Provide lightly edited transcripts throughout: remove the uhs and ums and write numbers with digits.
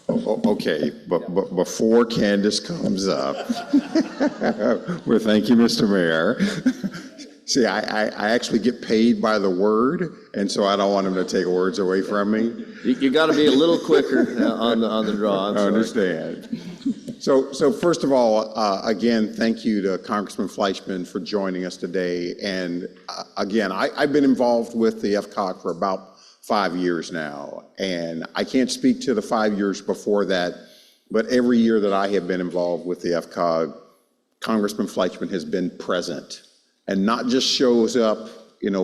Okay, but before Candice comes up, well, thank you, Mr. Mayor. See, I actually get paid by the word, and so I don't want him to take words away from me. You got to be a little quicker on the draw. I understand. So first of all, again, thank you to Congressman Fleischman for joining us today. And again, I've been involved with the EFCOG for about 5 years now, and I can't speak to the 5 years before that, but every year that I have been involved with the EFCOG, Congressman Fleischman has been present and not just shows up,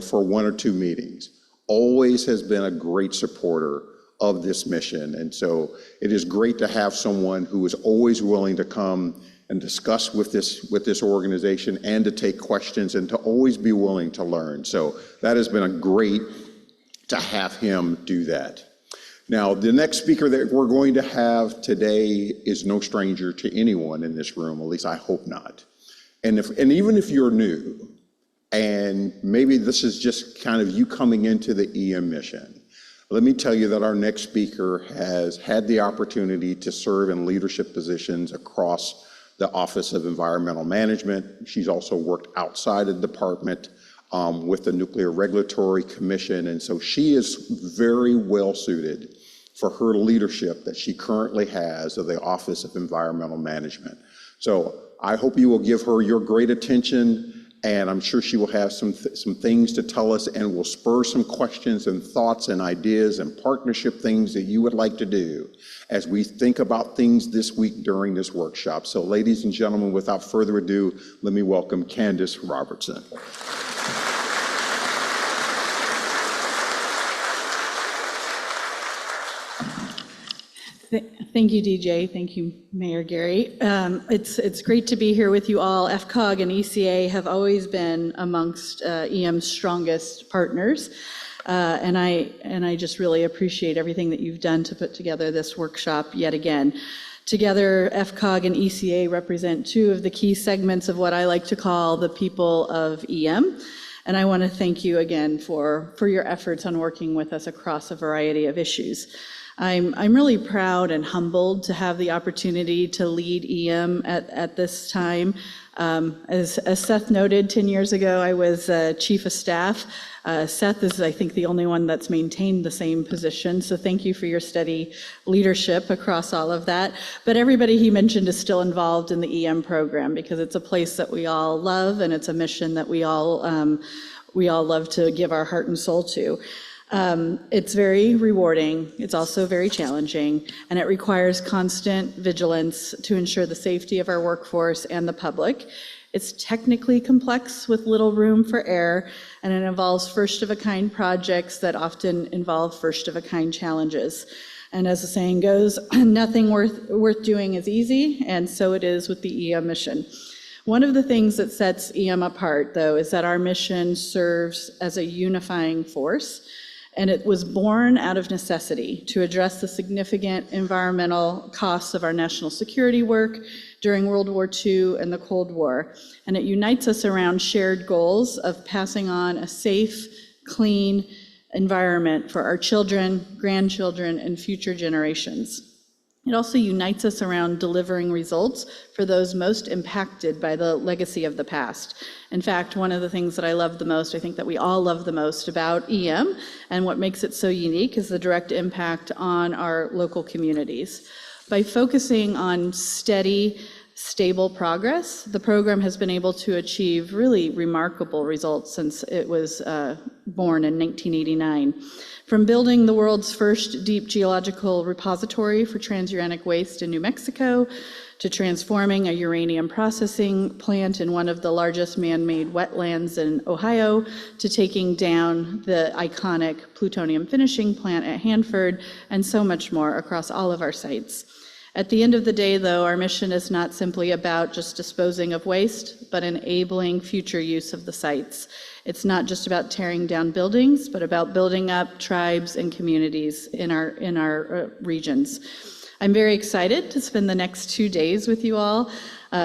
for 1 or 2 meetings, always has been a great supporter of this mission. And so it is great to have someone who is always willing to come and discuss with this organization and to take questions and to always be willing to learn. So that has been a great to have him do that. Now, the next speaker that we're going to have today is no stranger to anyone in this room, at least I hope not. And even if you're new, and maybe this is just kind of you coming into the EM mission, let me tell you that our next speaker has had the opportunity to serve in leadership positions across the Office of Environmental Management. She's also worked outside of the department with the Nuclear Regulatory Commission, and so she is very well suited for her leadership that she currently has of the Office of Environmental Management. So I hope you will give her your great attention, and I'm sure she will have some things to tell us and will spur some questions and thoughts and ideas and partnership things that you would like to do as we think about things this week during this workshop. So ladies and gentlemen, without further ado, let me welcome Candice Robertson. Thank you, DJ. Thank you, Mayor Gary. It's great to be here with you all. EFCOG and ECA have always been amongst EM's strongest partners, and I just really appreciate everything that you've done to put together this workshop yet again. Together, EFCOG and ECA represent 2 of the key segments of what I like to call the people of EM. And I want to thank you again for your efforts on working with us across a variety of issues. I'm really proud and humbled to have the opportunity to lead EM at this time. As Seth noted, 10 years ago, I was Chief of Staff. Seth is, I think, the only one that's maintained the same position, so thank you for your steady leadership across all of that. But everybody he mentioned is still involved in the EM program because it's a place that we all love and it's a mission that we all love to give our heart and soul to. It's very rewarding, it's also very challenging, and it requires constant vigilance to ensure the safety of our workforce and the public. It's technically complex with little room for error, and it involves first-of-a-kind projects that often involve first-of-a-kind challenges. And as the saying goes, nothing worth doing is easy, and so it is with the EM mission. One of the things that sets EM apart, though, is that our mission serves as a unifying force. And it was born out of necessity to address the significant environmental costs of our national security work during World War II and the Cold War. And it unites us around shared goals of passing on a safe, clean environment for our children, grandchildren, and future generations. It also unites us around delivering results for those most impacted by the legacy of the past. In fact, one of the things that I love the most, I think that we all love the most about EM, and what makes it so unique is the direct impact on our local communities. By focusing on steady, stable progress, the program has been able to achieve really remarkable results since it was born in 1989. From building the world's first deep geological repository for transuranic waste in New Mexico, to transforming a uranium processing plant in one of the largest man-made wetlands in Ohio, to taking down the iconic plutonium finishing plant at Hanford, and so much more across all of our sites. At the end of the day, though, our mission is not simply about just disposing of waste, but enabling future use of the sites. It's not just about tearing down buildings, but about building up tribes and communities in our regions. I'm very excited to spend the next 2 days with you all.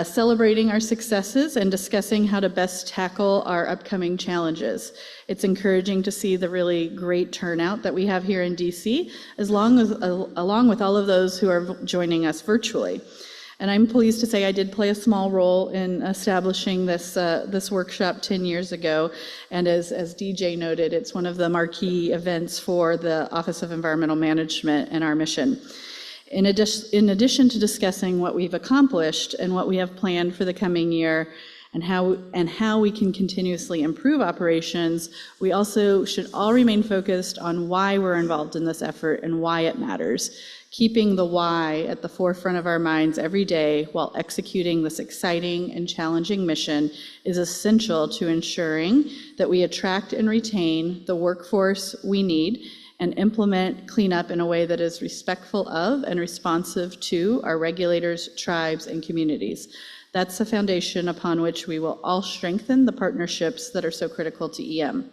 celebrating our successes and discussing how to best tackle our upcoming challenges. It's encouraging to see the really great turnout that we have here in DC, along with all of those who are joining us virtually. And I'm pleased to say I did play a small role in establishing this workshop 10 years ago. And as DJ noted, it's one of the marquee events for the Office of Environmental Management and our mission. In addition to discussing what we've accomplished and what we have planned for the coming year and how we can continuously improve operations, we also should all remain focused on why we're involved in this effort and why it matters. Keeping the why at the forefront of our minds every day while executing this exciting and challenging mission is essential to ensuring that we attract and retain the workforce we need and implement cleanup in a way that is respectful of and responsive to our regulators, tribes, and communities. That's the foundation upon which we will all strengthen the partnerships that are so critical to EM.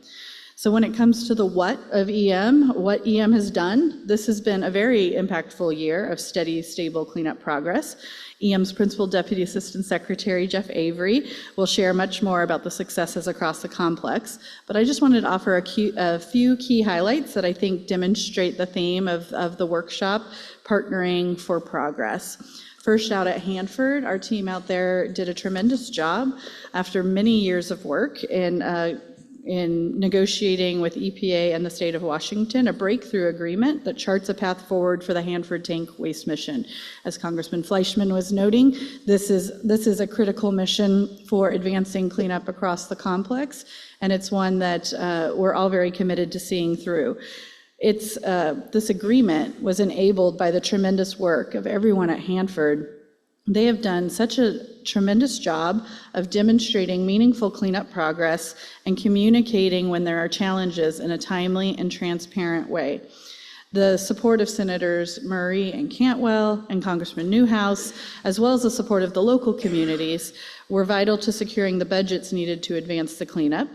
So when it comes to the what of EM, what EM has done, this has been a very impactful year of steady, stable cleanup progress. EM's Principal Deputy Assistant Secretary, Jeff Avery, will share much more about the successes across the complex, but I just wanted to offer a few key highlights that I think demonstrate the theme of the workshop, Partnering for Progress. First, out at Hanford, our team out there did a tremendous job after many years of work in negotiating with EPA and the state of Washington, a breakthrough agreement that charts a path forward for the Hanford Tank Waste Mission. As Congressman Fleischman was noting, this is a critical mission for advancing cleanup across the complex, and it's one that we're all very committed to seeing through. This agreement was enabled by the tremendous work of everyone at Hanford. They have done such a tremendous job of demonstrating meaningful cleanup progress and communicating when there are challenges in a timely and transparent way. The support of Senators Murray and Cantwell and Congressman Newhouse, as well as the support of the local communities, were vital to securing the budgets needed to advance the cleanup.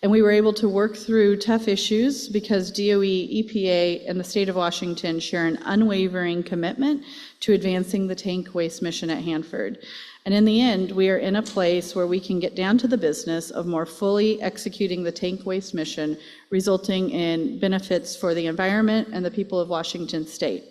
And we were able to work through tough issues because DOE, EPA, and the state of Washington share an unwavering commitment to advancing the tank waste mission at Hanford. And in the end, we are in a place where we can get down to the business of more fully executing the tank waste mission, resulting in benefits for the environment and the people of Washington state.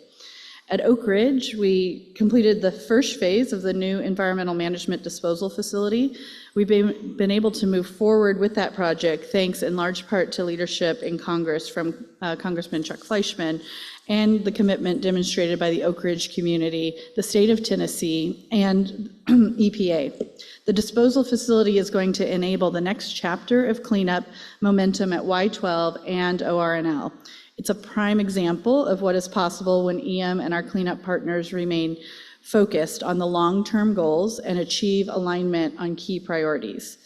At Oak Ridge, we completed the first phase of the new environmental management disposal facility. We've been able to move forward with that project thanks in large part to leadership in Congress from Congressman Chuck Fleischman and the commitment demonstrated by the Oak Ridge community, the state of Tennessee, and EPA. The disposal facility is going to enable the next chapter of cleanup momentum at Y12 and ORNL. It's a prime example of what is possible when EM and our cleanup partners remain focused on the long-term goals and alignment on key priorities.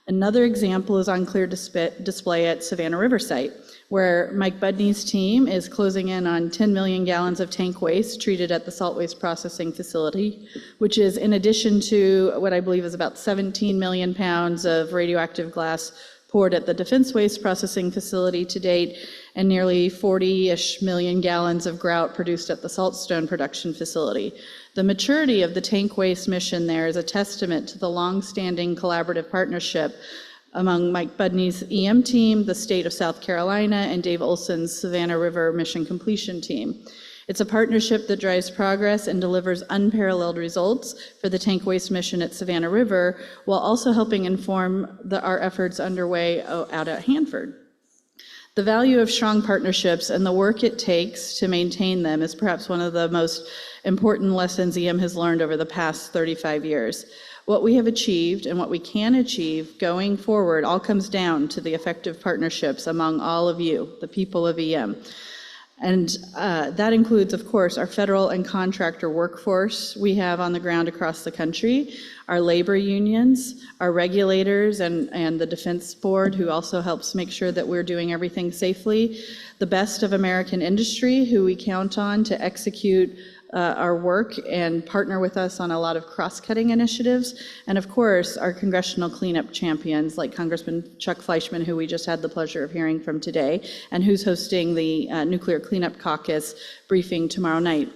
Another example is on clear display at Savannah River site, where Mike Budney's team is closing in on 10 million gallons of tank waste treated at the salt waste processing facility, which is in addition to what I believe is about 17 million pounds of radioactive glass poured at the Defense Waste Processing Facility to date, and nearly 40-ish million gallons of grout produced at the Saltstone Production Facility. The maturity of the tank waste mission there is a testament to the long-standing collaborative partnership among Mike Budney's EM team, the state of South Carolina, and Dave Olson's Savannah River mission completion team. It's a partnership that drives progress and delivers unparalleled results for the tank waste mission at Savannah River, while also helping inform our efforts underway out at Hanford. The value of strong partnerships and the work it takes to maintain them is perhaps one of the most important lessons EM has learned over the past 35 years. What we have achieved and what we can achieve going forward all comes down to the effective partnerships among all of you, the people of EM. And that includes, of course, our federal and contractor workforce we have on the ground across the country, our labor unions, our regulators, and the Defense Board, who also helps make sure that we're doing everything safely, the best of American industry, who we count on to execute our work and partner with us on a lot of cross-cutting initiatives, and of course, our congressional cleanup champions like Congressman Chuck Fleischman, who we just had the pleasure of hearing from today, and who's hosting the Nuclear Cleanup Caucus briefing tomorrow night.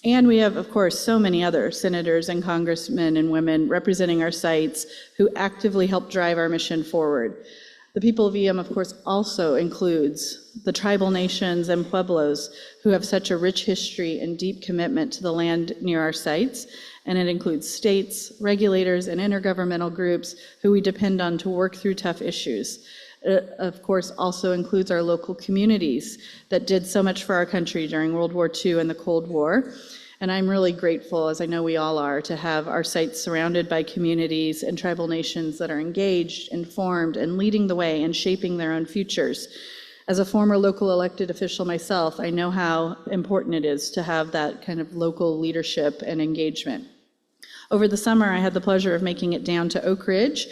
And we have, of course, so many other senators and congressmen and women representing our sites who actively help drive our mission forward. The people of EM, of course, also includes the tribal nations and pueblos who have such a rich history and deep commitment to the land near our sites. And it includes states, regulators, and intergovernmental groups who we depend on to work through tough issues. It, of course, also includes our local communities that did so much for our country during World War II and the Cold War. And I'm really grateful, as I know we all are, to have our sites surrounded by communities and tribal nations that are engaged, informed, and leading the way and shaping their own futures. As a former local elected official myself, I know how important it is to have that kind of local leadership and engagement. Over the summer, I had the pleasure of making it down to Oak Ridge,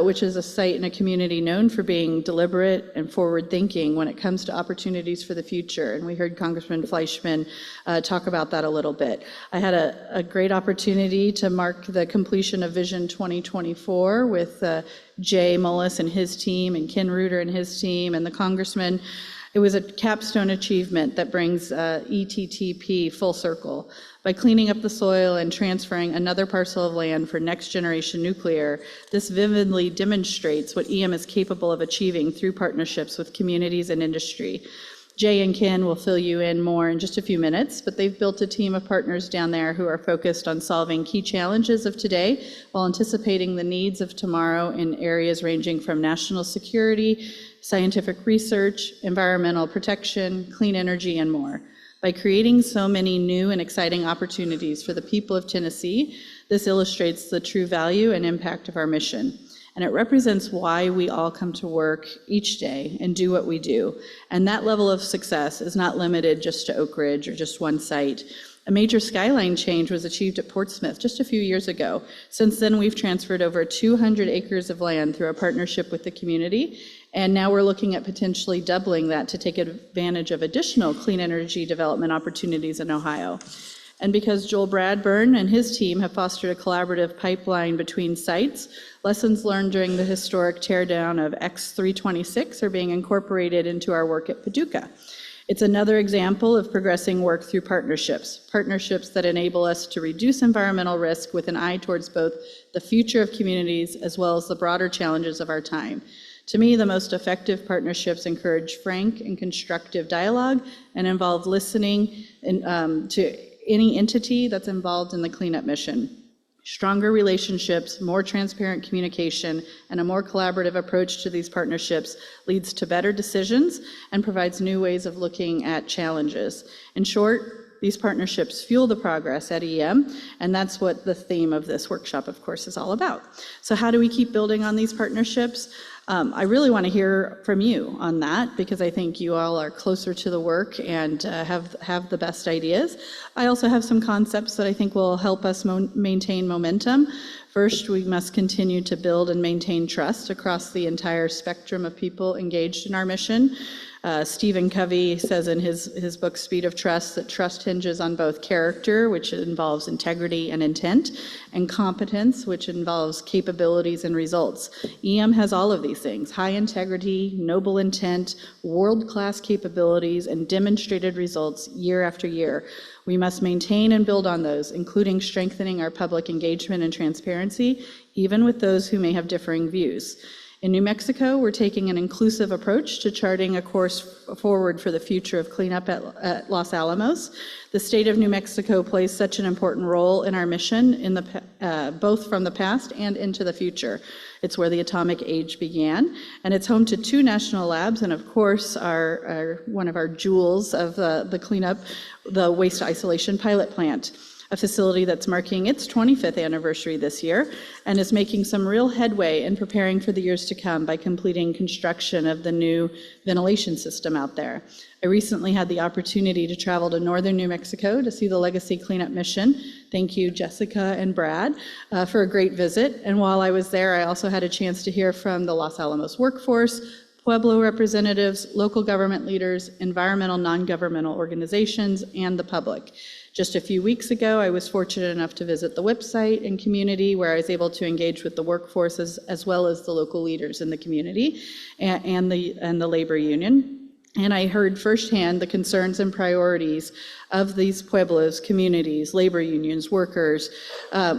which is a site in a community known for being deliberate and forward-thinking when it comes to opportunities for the future. And we heard Congressman Fleischman talk about that a little bit. I had a great opportunity to mark the completion of Vision 2024 with Jay Mullis and his team and Ken Reuter and his team and the congressman. It was a capstone achievement that brings ETTP full circle. By cleaning up the soil and transferring another parcel of land for next generation nuclear, this vividly demonstrates what EM is capable of achieving through partnerships with communities and industry. Jay and Ken will fill you in more in just a few minutes, but they've built a team of partners down there who are focused on solving key challenges of today while anticipating the needs of tomorrow in areas ranging from national security, scientific research, environmental protection, clean energy, and more. By creating so many new and exciting opportunities for the people of Tennessee, this illustrates the true value and impact of our mission. And it represents why we all come to work each day and do what we do. And that level of success is not limited just to Oak Ridge or just one site. A major skyline change was achieved at Portsmouth just a few years ago. Since then, we've transferred over 200 acres of land through a partnership with the community. And now we're looking at potentially doubling that to take advantage of additional clean energy development opportunities in Ohio. And because Joel Bradburn and his team have fostered a collaborative pipeline between sites, lessons learned during the historic teardown of X326 are being incorporated into our work at Paducah. It's another example of progressing work through partnerships that enable us to reduce environmental risk with an eye towards both the future of communities as well as the broader challenges of our time. To me, the most effective partnerships encourage frank and constructive dialogue and involve listening to any entity that's involved in the cleanup mission. Stronger relationships, more transparent communication, and a more collaborative approach to these partnerships leads to better decisions and provides new ways of looking at challenges. In short, these partnerships fuel the progress at EM, and that's what the theme of this workshop, of course, is all about. So how do we keep building on these partnerships? I really want to hear from you on that because I think you all are closer to the work and have the best ideas. I also have some concepts that I think will help us maintain momentum. First, we must continue to build and maintain trust across the entire spectrum of people engaged in our mission. Stephen Covey says in his book, Speed of Trust, that trust hinges on both character, which involves integrity and intent, and competence, which involves capabilities and results. EM has all of these things: high integrity, noble intent, world-class capabilities, and demonstrated results year after year. We must maintain and build on those, including strengthening our public engagement and transparency, even with those who may have differing views. In New Mexico, we're taking an inclusive approach to charting a course forward for the future of cleanup at Los Alamos. The state of New Mexico plays such an important role in our mission, both from the past and into the future. It's where the atomic age began, and it's home to 2 national labs, and of course, one of our jewels of the cleanup, the waste isolation pilot plant, a facility that's marking its 25th anniversary this year and is making some real headway in preparing for the years to come by completing construction of the new ventilation system out there. I recently had the opportunity to travel to northern New Mexico to see the Legacy Cleanup Mission. Thank you, Jessica and Brad, for a great visit. And while I was there, I also had a chance to hear from the Los Alamos workforce, Pueblo representatives, local government leaders, environmental non-governmental organizations, and the public. Just a few weeks ago, I was fortunate enough to visit the WIP site and community where I was able to engage with the workforce as well as the local leaders in the community and the labor union. And I heard firsthand the concerns and priorities of these pueblos, communities, labor unions, workers,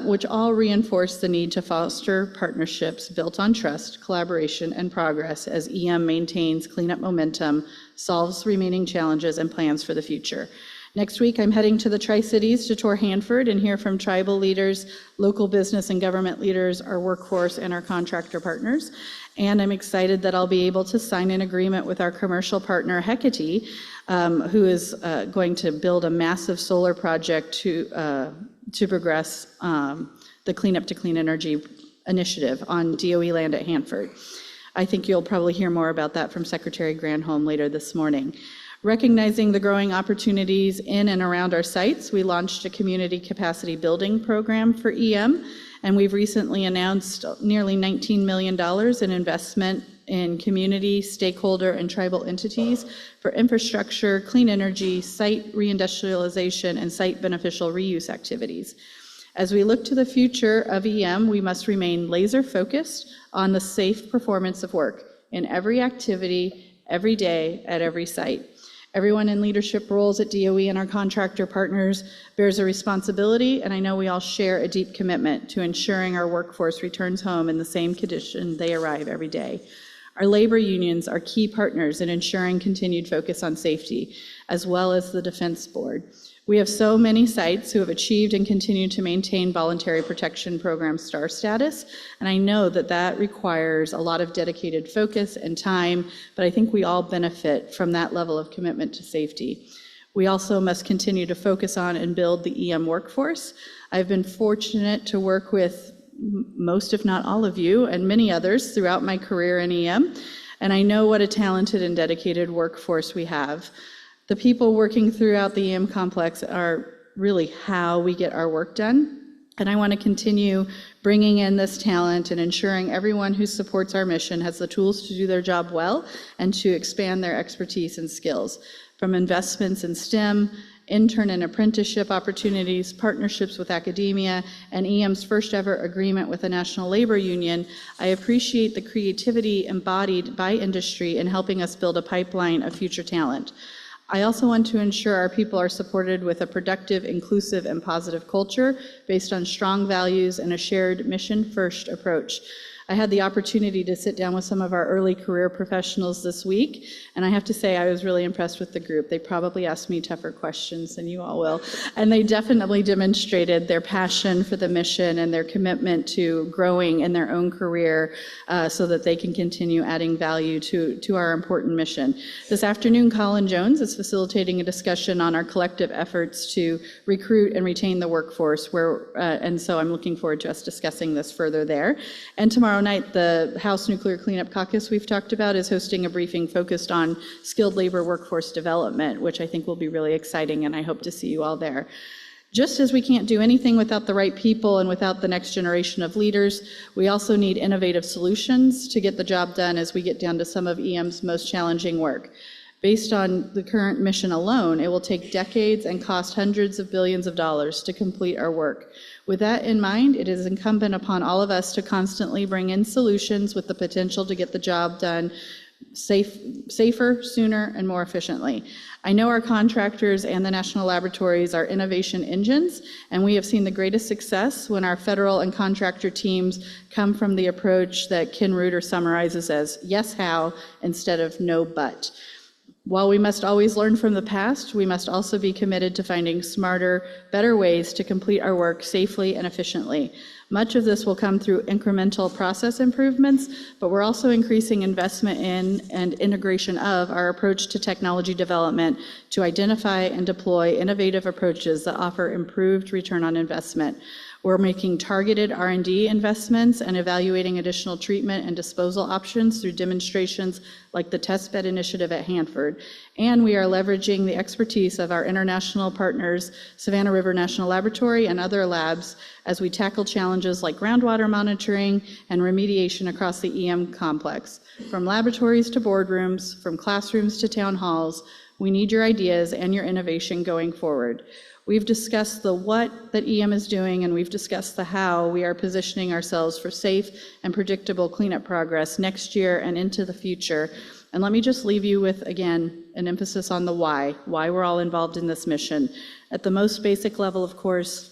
which all reinforce the need to foster partnerships built on trust, collaboration, and progress as EM maintains cleanup momentum, solves remaining challenges, and plans for the future. Next week, I'm heading to the Tri-Cities to tour Hanford and hear from tribal leaders, local business and government leaders, our workforce, and our contractor partners. And I'm excited that I'll be able to sign an agreement with our commercial partner, Hecate, who is going to build a massive solar project to progress the Cleanup to Clean Energy initiative on DOE land at Hanford. I think you'll probably hear more about that from Secretary Granholm later this morning. Recognizing the growing opportunities in and around our sites, we launched a community capacity building program for EM, and we've recently announced nearly $19 million in investment in community, stakeholder, and tribal entities for infrastructure, clean energy, site reindustrialization, and site beneficial reuse activities. As we look to the future of EM, we must remain laser focused on the safe performance of work in every activity, every day, at every site. Everyone in leadership roles at DOE and our contractor partners bears a responsibility, and I know we all share a deep commitment to ensuring our workforce returns home in the same condition they arrive every day. Our labor unions are key partners in ensuring continued focus on safety, as well as the Defense Board. We have so many sites who have achieved and continue to maintain Voluntary Protection Program STAR status, and I know that that requires a lot of dedicated focus and time, but I think we all benefit from that level of commitment to safety. We also must continue to focus on and build the EM workforce. I've been fortunate to work with most, if not all of you, and many others throughout my career in EM, and I know what a talented and dedicated workforce we have. The people working throughout the EM complex are really how we get our work done. And I want to continue bringing in this talent and ensuring everyone who supports our mission has the tools to do their job well and to expand their expertise and skills. From investments in STEM, intern and apprenticeship opportunities, partnerships with academia, and EM's first ever agreement with the National Labor Union, I appreciate the creativity embodied by industry in helping us build a pipeline of future talent. I also want to ensure our people are supported with a productive, inclusive, and positive culture based on strong values and a shared mission-first approach. I had the opportunity to sit down with some of our early career professionals this week, and I have to say I was really impressed with the group. They probably asked me tougher questions than you all will, and they definitely demonstrated their passion for the mission and their commitment to growing in their own career so that they can continue adding value to our important mission. This afternoon, Colin Jones is facilitating a discussion on our collective efforts to recruit and retain the workforce, and so I'm looking forward to us discussing this further there. And tomorrow night, the House Nuclear Cleanup Caucus we've talked about is hosting a briefing focused on skilled labor workforce development, which I think will be really exciting, and I hope to see you all there. Just as we can't do anything without the right people and without the next generation of leaders, we also need innovative solutions to get the job done as we get down to some of EM's most challenging work. Based on the current mission alone, it will take decades and cost hundreds of billions of dollars to complete our work. With that in mind, it is incumbent upon all of us to constantly bring in solutions with the potential to get the job done safer, sooner, and more efficiently. I know our contractors and the national laboratories are innovation engines, and we have seen the greatest success when our federal and contractor teams come from the approach that Ken Reuter summarizes as yes, how, instead of no, but. While we must always learn from the past, we must also be committed to finding smarter, better ways to complete our work safely and efficiently. Much of this will come through incremental process improvements, but we're also increasing investment in and integration of our approach to technology development to identify and deploy innovative approaches that offer improved return on investment. We're making targeted R&D investments and evaluating additional treatment and disposal options through demonstrations like the testbed initiative at Hanford. And we are leveraging the expertise of our international partners, Savannah River National Laboratory and other labs, as we tackle challenges like groundwater monitoring and remediation across the EM complex. From laboratories to boardrooms, from classrooms to town halls, we need your ideas and your innovation going forward. We've discussed the what that EM is doing, and we've discussed the how we are positioning ourselves for safe and predictable cleanup progress next year and into the future. And let me just leave you with, again, an emphasis on the why we're all involved in this mission. At the most basic level, of course,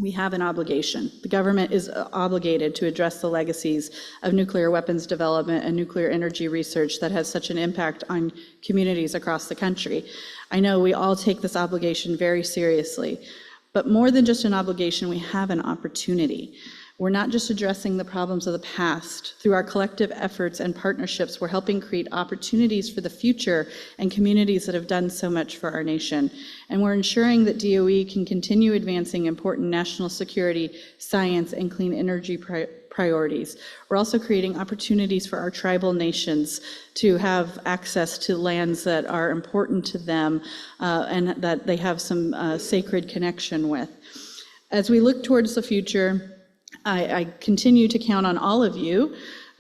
we have an obligation. The government is obligated to address the legacies of nuclear weapons development and nuclear energy research that has such an impact on communities across the country. I know we all take this obligation very seriously, but more than just an obligation, we have an opportunity. We're not just addressing the problems of the past. Through our collective efforts and partnerships, we're helping create opportunities for the future and communities that have done so much for our nation. And we're ensuring that DOE can continue advancing important national security, science, and clean energy priorities. We're also creating opportunities for our tribal nations to have access to lands that are important to them and that they have some sacred connection with. As we look towards the future, I continue to count on all of you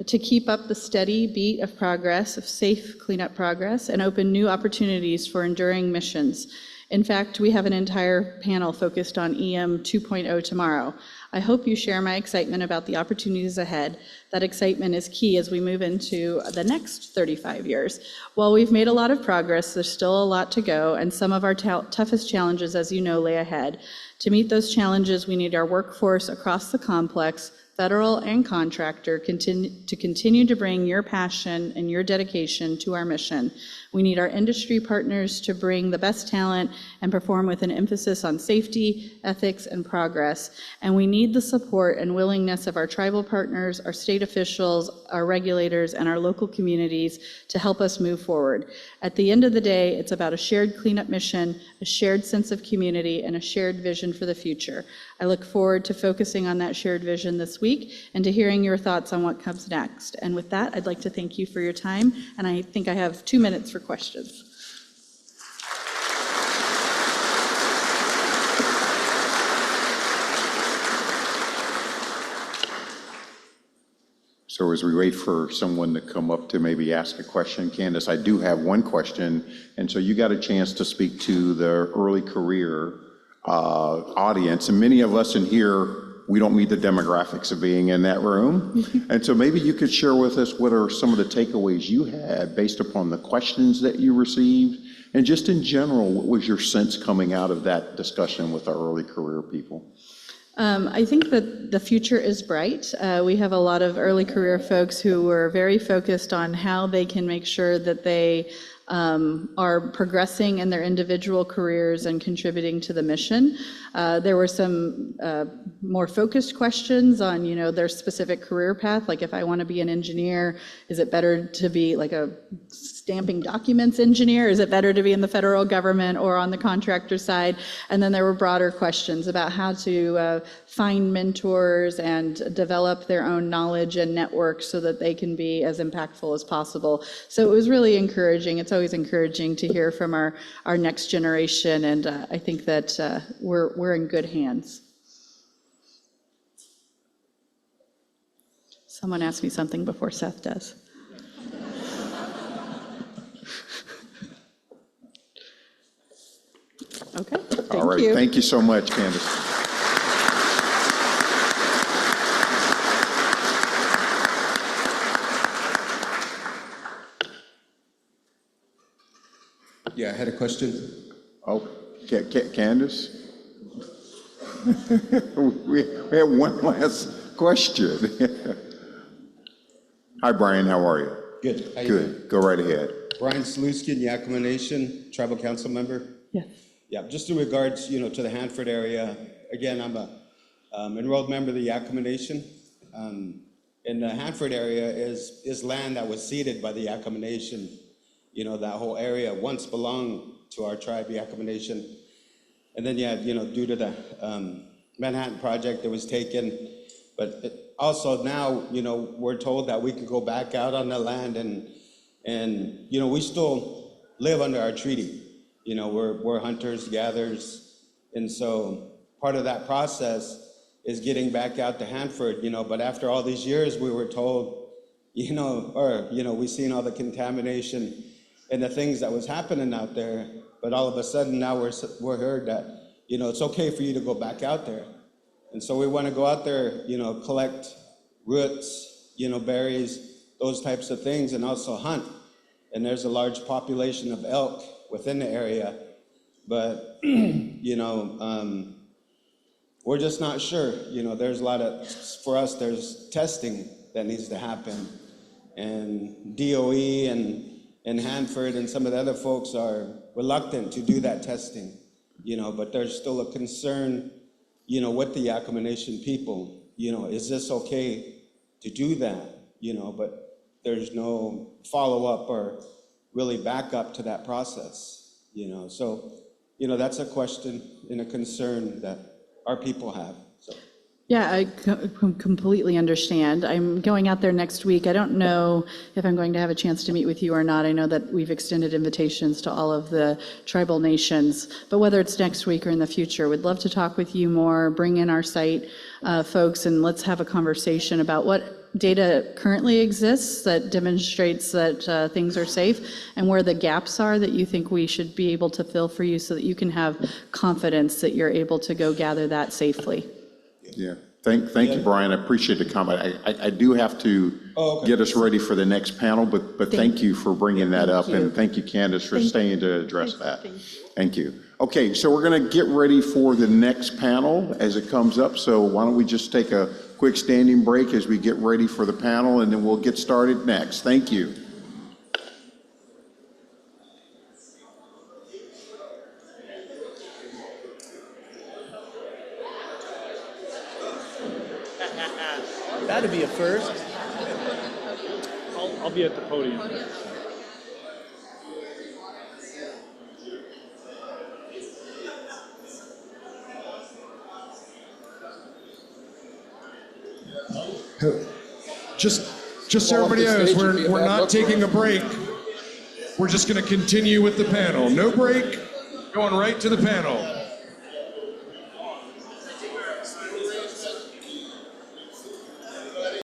to keep up the steady beat of progress, of safe cleanup progress, and open new opportunities for enduring missions. In fact, we have an entire panel focused on EM 2.0 tomorrow. I hope you share my excitement about the opportunities ahead. That excitement is key as we move into the next 35 years. While we've made a lot of progress, there's still a lot to go, and some of our toughest challenges, as you know, lay ahead. To meet those challenges, we need our workforce across the complex, federal and contractor, to continue to bring your passion and your dedication to our mission. We need our industry partners to bring the best talent and perform with an emphasis on safety, ethics, and progress. And we need the support and willingness of our tribal partners, our state officials, our regulators, and our local communities to help us move forward. At the end of the day, it's about a shared cleanup mission, a shared sense of community, and a shared vision for the future. I look forward to focusing on that shared vision this week and to hearing your thoughts on what comes next. And with that, I'd like to thank you for your time, and I think I have 2 minutes for questions. So as we wait for someone to come up to maybe ask a question, Candice, I do have one question. And so you got a chance to speak to the early career audience, and many of us in here, we don't meet the demographics of being in that room. And so maybe you could share with us what are some of the takeaways you had based upon the questions that you received, and just in general, what was your sense coming out of that discussion with our early career people? I think that the future is bright. We have a lot of early career folks who were very focused on how they can make sure that they are progressing in their individual careers and contributing to the mission. There were some more focused questions on, their specific career path. Like, if I want to be an engineer, is it better to be like a stamping documents engineer? Is it better to be in the federal government or on the contractor side? And then there were broader questions about how to find mentors and develop their own knowledge and network so that they can be as impactful as possible. So it was really encouraging. It's always encouraging to hear from our next generation, and I think that we're in good hands. Someone asked me something before Seth does. Okay, thank you. All right, thank you so much, Candice. Yeah, I had a question. Oh, Candice? We have one last question. Hi, Brian, how are you? Good. How you Good, doing? go right ahead. Brian Slutsky, Yakima Nation, Tribal Council member. Yes. Yeah, just in regards, to the Hanford area. Again, I'm a enrolled member of the Yakima Nation. In the Hanford area is land that was ceded by the Yakima Nation. That whole area once belonged to our tribe, Yakima Nation. And then, due to the Manhattan Project, it was taken. But also now, we're told that we can go back out on the land and we still live under our treaty. We're hunters, gatherers. And so part of that process is getting back out to Hanford, but after all these years, we were told, we've seen all the contamination and the things that was happening out there, but all of a sudden now we're heard that, it's okay for you to go back out there. And so we want to go out there, collect roots, berries, those types of things, and also hunt. and there's a large population of elk within the area, but, you know, we're just not sure. You know, there's a lot of, for us, there's testing that needs to happen, and DOE and Hanford and some of the other folks are reluctant to do that testing, you know, but there's still a concern, you know, with the Yakama Nation people, you know, is this okay to do that, you know, but there's no follow-up or really backup to that process, you know. So, you know, that's a question and a concern that our people have, so. Yeah, I completely understand. I'm going out there next week. I don't know if I'm going to have a chance to meet with you or not. I know that we've extended invitations to all of the tribal nations, but whether it's next week or in the future, we'd love to talk with you more, bring in our site folks, and let's have a conversation about what data currently exists that demonstrates that things are safe, and where the gaps are that you think we should be able to fill for you so that you can have confidence that you're able to go gather that safely. Yeah, thank you, Brian. I appreciate the comment. I do have to get us ready for the next panel, but thank you for bringing that up, and thank you, Candice, for staying to address that. Thank you. Okay, so we're going to get ready for the next panel as it comes up, so why don't we just take a quick standing break as we get ready for the panel, and then we'll get started next. Thank you. That'd be a first. I'll be at the podium. Just so everybody knows, we're not taking a break. We're just going to continue with the panel. No break, going right to the panel.